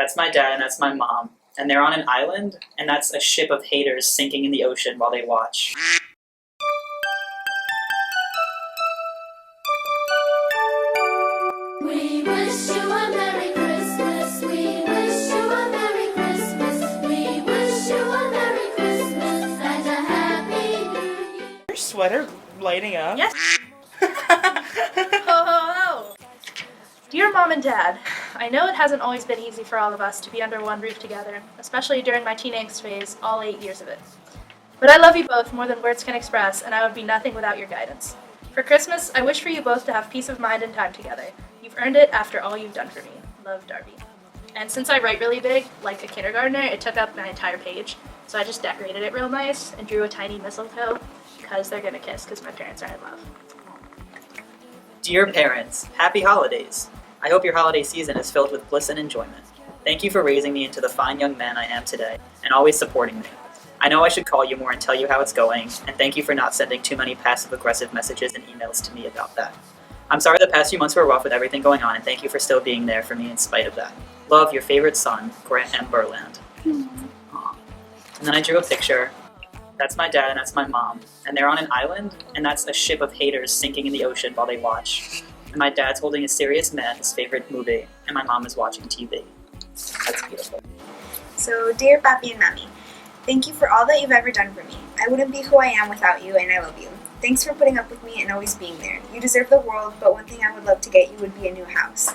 That's my dad and that's my mom. And they're on an island, and that's a ship of haters sinking in the ocean while they watch. We wish you a Merry Christmas. We wish you a Merry Christmas. We wish you a Merry Christmas and a Happy New Year. Your sweater lighting up? Yes. Ho, ho, ho. Dear Mom and Dad, I know it hasn't always been easy for all of us to be under one roof together, especially during my teen angst phase, all 8 years of it. But I love you both more than words can express, and I would be nothing without your guidance. For Christmas, I wish for you both to have peace of mind and time together. You've earned it after all you've done for me. Love, Darby. And since I write really big, like a kindergartner, it took up my entire page. So I just decorated it real nice and drew a tiny mistletoe because they're gonna kiss because my parents are in love. Dear parents, happy holidays. I hope your holiday season is filled with bliss and enjoyment. Thank you for raising me into the fine young man I am today, and always supporting me. I know I should call you more and tell you how it's going, and thank you for not sending too many passive-aggressive messages and emails to me about that. I'm sorry the past few months were rough with everything going on, and thank you for still being there for me in spite of that. Love, your favorite son, Grant M. Burland. Aw. And then I drew a picture. That's my dad and that's my mom. And they're on an island, and that's a ship of haters sinking in the ocean while they watch. And my dad's holding a serious man, his favorite movie, and my mom is watching TV. That's beautiful. So, dear Papi and Mami, thank you for all that you've ever done for me. I wouldn't be who I am without you, and I love you. Thanks for putting up with me and always being there. You deserve the world, but one thing I would love to get you would be a new house.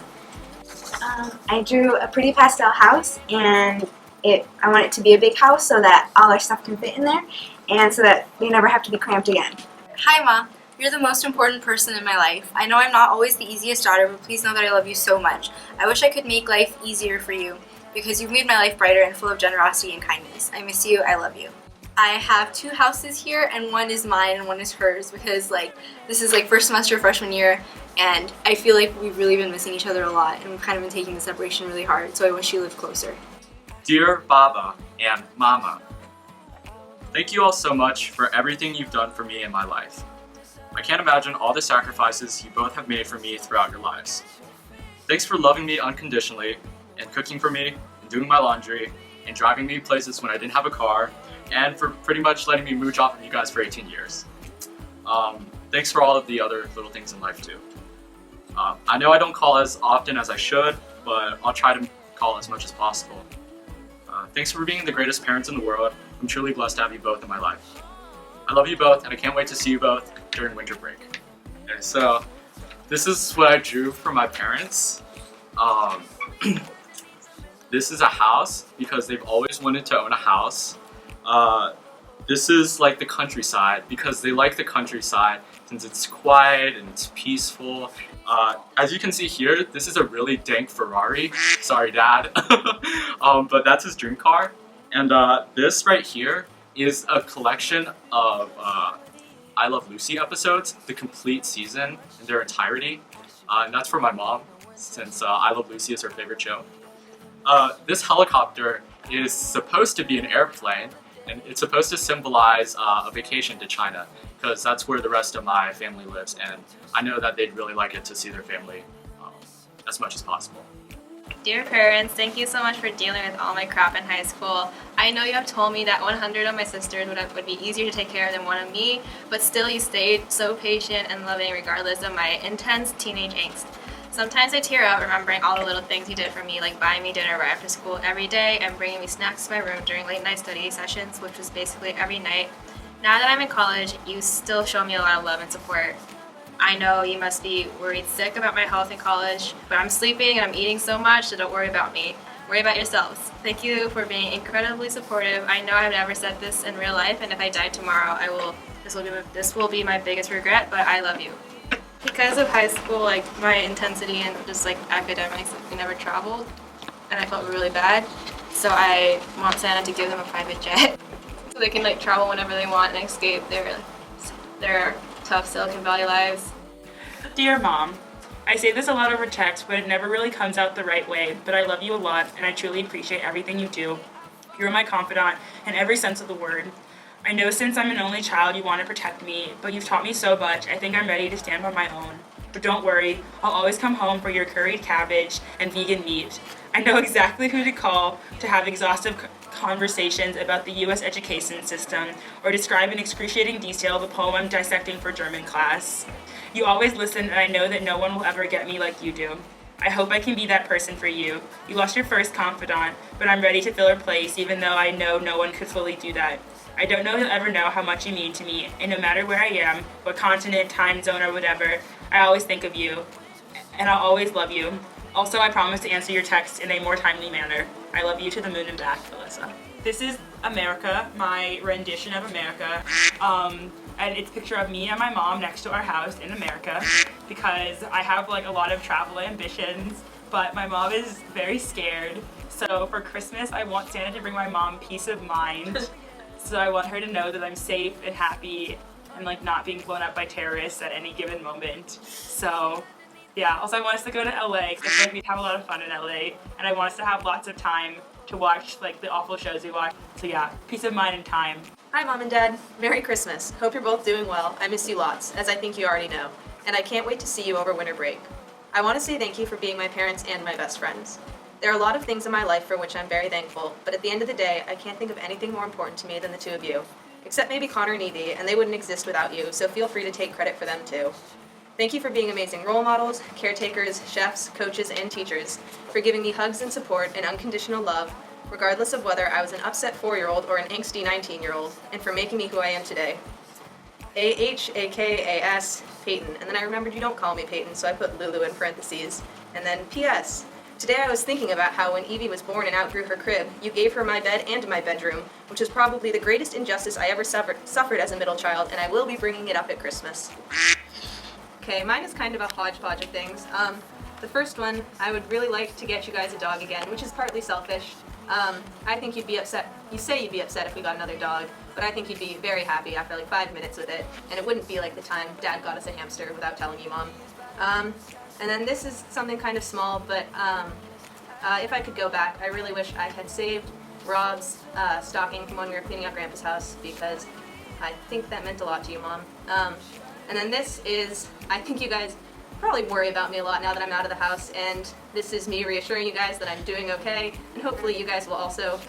I drew a pretty pastel house, and I want it to be a big house so that all our stuff can fit in there, and so that we never have to be cramped again. Hi, Ma. You're the most important person in my life. I know I'm not always the easiest daughter, but please know that I love you so much. I wish I could make life easier for you because you've made my life brighter and full of generosity and kindness. I miss you. I love you. I have 2 houses here, and one is mine and one is hers because this is first semester freshman year, and I feel like we've really been missing each other a lot, and we've kind of been taking the separation really hard, so I wish you lived closer. Dear Baba and Mama, thank you all so much for everything you've done for me in my life. I can't imagine all the sacrifices you both have made for me throughout your lives. Thanks for loving me unconditionally and cooking for me and doing my laundry and driving me places when I didn't have a car and for pretty much letting me mooch off of you guys for 18 years. Thanks for all of the other little things in life too. I know I don't call as often as I should, but I'll try to call as much as possible. Thanks for being the greatest parents in the world. I'm truly blessed to have you both in my life. I love you both, and I can't wait to see you both during winter break. Okay, so this is what I drew for my parents. This is a house because they've always wanted to own a house. This is like the countryside because they like the countryside since it's quiet and it's peaceful. As you can see here, this is a really dank Ferrari. Sorry, Dad. But that's his dream car. And this right here is a collection of I Love Lucy episodes, the complete season in their entirety. And that's for my mom, since I Love Lucy is her favorite show. This helicopter is supposed to be an airplane, and it's supposed to symbolize a vacation to China, because that's where the rest of my family lives, and I know that they'd really like it to see their family as much as possible. Dear parents, thank you so much for dealing with all my crap in high school. I know you have told me that 100 of my sisters would be easier to take care of than one of me, but still you stayed so patient and loving regardless of my intense teenage angst. Sometimes I tear up remembering all the little things you did for me, like buying me dinner right after school every day and bringing me snacks to my room during late night study sessions, which was basically every night. Now that I'm in college, you still show me a lot of love and support. I know you must be worried sick about my health in college, but I'm sleeping and I'm eating so much, so don't worry about me. Worry about yourselves. Thank you for being incredibly supportive. I know I've never said this in real life, and if I die tomorrow, this will be my biggest regret, but I love you. Because of high school, my intensity and just academics, we never traveled, and I felt really bad. So I want Santa to give them a private jet, so they can travel whenever they want and escape their tough Silicon Valley lives. Dear Mom, I say this a lot over text, but it never really comes out the right way, but I love you a lot, and I truly appreciate everything you do. You're my confidant in every sense of the word. I know since I'm an only child you want to protect me, but you've taught me so much, I think I'm ready to stand on my own. But don't worry, I'll always come home for your curried cabbage and vegan meat. I know exactly who to call to have exhaustive conversations about the US education system or describe in excruciating detail the poem I'm dissecting for German class. You always listen, and I know that no one will ever get me like you do. I hope I can be that person for you. You lost your first confidant, but I'm ready to fill her place even though I know no one could fully do that. I don't know you'll ever know how much you mean to me, and no matter where I am, what continent, time zone, or whatever, I always think of you, and I'll always love you. Also, I promise to answer your text in a more timely manner. I love you to the moon and back, Alyssa. This is America, my rendition of America. And it's a picture of me and my mom next to our house in America because I have like a lot of travel ambitions, but my mom is very scared. So for Christmas, I want Santa to bring my mom peace of mind. So I want her to know that I'm safe and happy and like not being blown up by terrorists at any given moment. So yeah, also I want us to go to LA because I feel like we'd have a lot of fun in LA, and I want us to have lots of time to watch like the awful shows we watch. So yeah, peace of mind and time. Hi Mom and Dad, Merry Christmas. Hope you're both doing well. I miss you lots, as I think you already know, and I can't wait to see you over winter break. I want to say thank you for being my parents and my best friends. There are a lot of things in my life for which I'm very thankful, but at the end of the day, I can't think of anything more important to me than the two of you. Except maybe Connor and Evie, and they wouldn't exist without you, so feel free to take credit for them too. Thank you for being amazing role models, caretakers, chefs, coaches, and teachers, for giving me hugs and support and unconditional love, regardless of whether I was an upset 4-year-old or an angsty 19-year-old, and for making me who I am today. AHAKAS, Peyton, and then I remembered you don't call me Peyton, so I put Lulu in parentheses. And then P.S. Today I was thinking about how when Evie was born and outgrew her crib, you gave her my bed and my bedroom, which was probably the greatest injustice I ever suffered as a middle child, and I will be bringing it up at Christmas. Okay, mine is kind of a hodgepodge of things. The first one, I would really like to get you guys a dog again, which is partly selfish. I think you'd be upset, you say you'd be upset if we got another dog, but I think you'd be very happy after like 5 minutes with it, and it wouldn't be like the time Dad got us a hamster without telling you, Mom. And then this is something kind of small, but if I could go back, I really wish I had saved Rob's stocking from when we were cleaning up Grandpa's house, because I think that meant a lot to you, Mom. And then this is, I think you guys probably worry about me a lot now that I'm out of the house, and this is me reassuring you guys that I'm doing okay, and hopefully you guys will also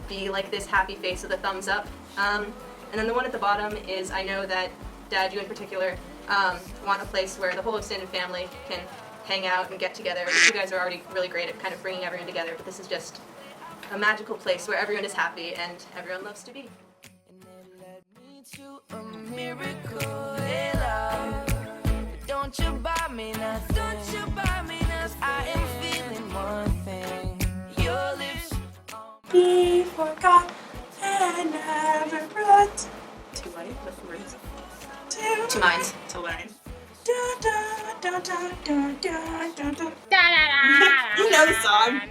be like this happy face with a thumbs up. And then the one at the bottom is, I know that Dad, you in particular, want a place where the whole extended family can hang out and get together. You guys are already really great at kind of bringing everyone together, but this is just a magical place where everyone is happy and everyone loves to be. To a miracle, hey love. But don't you buy me nothing. Don't you buy me nothing. I am feeling one thing. Your lips. He forgot and never brought to light the words. To mind. To light. You know the song.